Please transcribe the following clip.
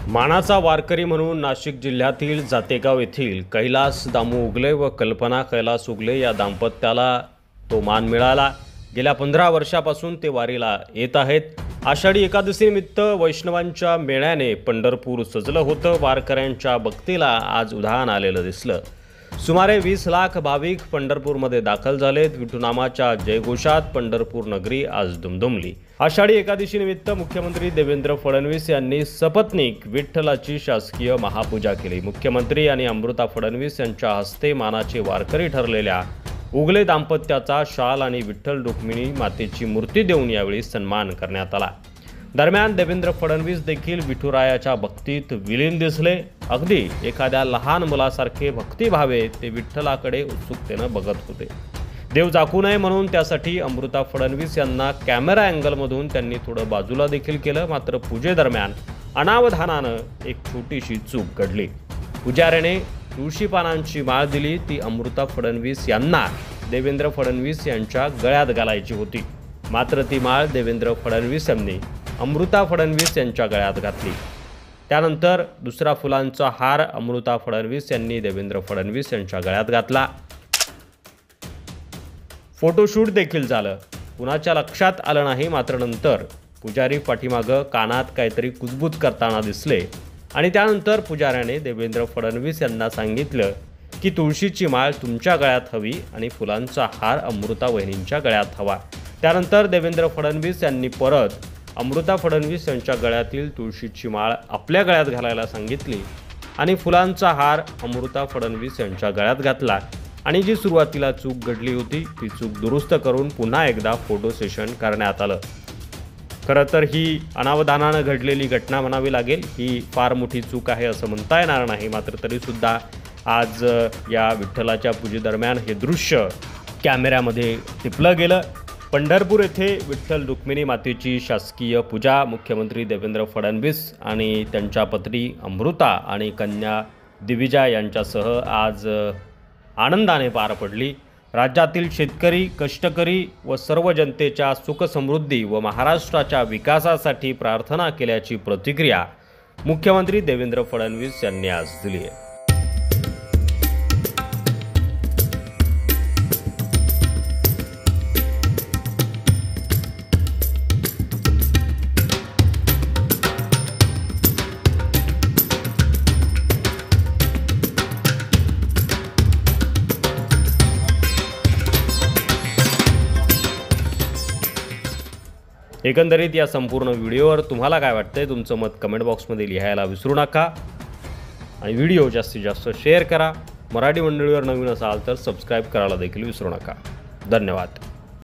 मानाचा वारकरी म्हणून नाशिक जिल्ह्यातील जातेगाव येथील कैलास दामू उगले व कल्पना कैलास उगले या दाम्पत्याला तो मान मिळाला। गेल्या 15 वर्षापासून ते वारीला येत आहेत। आषाढी एकादशीनिमित्त वैष्णवांच्या मेळ्याने पंढरपूर सजलं होतं। वारकऱ्यांच्या भक्तीला आज उधाण आलेलं दिसलं। सुमारे 20 लाख भाविक पंढरपूरमध्ये दाखल झालेत। विठुनामाच्या जयघोषात पंढरपूर नगरी आज दुमदुमली। आषाढी एकादशीनिमित्त मुख्यमंत्री देवेंद्र फडणवीस यांनी सपत्नीक विठ्ठलाची शासकीय महापूजा केली। मुख्यमंत्री आणि अमृता फडणवीस यांच्या हस्ते मानाचे वारकरी ठरलेल्या उगले दाम्पत्याचा शाल आणि विठ्ठल रुक्मिणी मातेची मूर्ती देऊन यावेळी सन्मान करण्यात आला। दरम्यान देवेंद्र फडणवीस देखील विठुरायाच्या भक्तीत विलीन दिसले। अगदी एखाद्या लहान मुलासारखे भक्तिभावे ते विठ्ठलाकडे उत्सुकतेने बघत होते। देव जाकू नये म्हणून त्यासाठी अमृता फडणवीस यांना कॅमेरा अँगलमधून त्यांनी थोडं बाजूला देखील केलं। मात्र पूजेदरम्यान अनावधानानं एक छोटीशी चूक घडली। पुजाऱ्याने तुळशी पानांची माळ दिली, ती अमृता फडणवीस यांना देवेंद्र फडणवीस यांच्या गळ्यात घालायची होती। मात्र ती माळ देवेंद्र फडणवीस यांनी अमृता फडणवीस यांच्या गळ्यात घातली। त्यानंतर दुसरा फुलांचा हार अमृता फडणवीस यांनी देवेंद्र फडणवीस यांच्या गळ्यात घातला। फोटोशूट देखील झालं। कुणाच्या लक्षात आलं नाही। मात्र नंतर पुजारी पाठीमागं कानात काहीतरी कुजबूज करताना दिसले आणि त्यानंतर पुजाऱ्याने देवेंद्र फडणवीस यांना सांगितलं की तुळशीची माळ तुमच्या गळ्यात हवी आणि फुलांचा हार अमृता वहिनींच्या गळ्यात हवा। त्यानंतर देवेंद्र फडणवीस यांनी परत अमृता फडणवीस यांच्या गळ्यातील तुळशीची माळ आपल्या गळ्यात घालायला सांगितली आणि फुलांचा हार अमृता फडणवीस यांच्या गळ्यात घातला आणि जी सुरुवातीला चूक घडली होती ती चूक दुरुस्त करून पुन्हा एकदा फोटो सेशन करण्यात आलं। खरं तर ही अनावधानानं घडलेली घटना म्हणावी लागेल। ही फार मोठी चूक आहे असं म्हणता येणार नाही। मात्र तरीसुद्धा आज या विठ्ठलाच्या पूजेदरम्यान हे दृश्य कॅमेऱ्यामध्ये टिपलं गेलं। पंढरपूर येथे विठ्ठल रुक्मिणी मातेची शासकीय पूजा मुख्यमंत्री देवेंद्र फडणवीस आणि त्यांच्या पत्नी अमृता आणि कन्या दिविजा यांच्यासह आज आनंदाने पार पडली। राज्यातील शेतकरी, कष्टकरी व सर्व जनतेच्या सुखसमृद्धी व महाराष्ट्राच्या विकासासाठी प्रार्थना केल्याची प्रतिक्रिया मुख्यमंत्री देवेंद्र फडणवीस यांनी आज दिली आहे। एकंदरीत या संपूर्ण व्हिडिओवर तुम्हाला काय वाटतंय तुमचं मत कमेंट बॉक्समध्ये लिहायला विसरू नका आणि व्हिडिओ जास्तीत जास्त शेअर करा। मराठी मंडळीवर नवीन असाल तर सबस्क्राईब करायला देखील विसरू नका। धन्यवाद।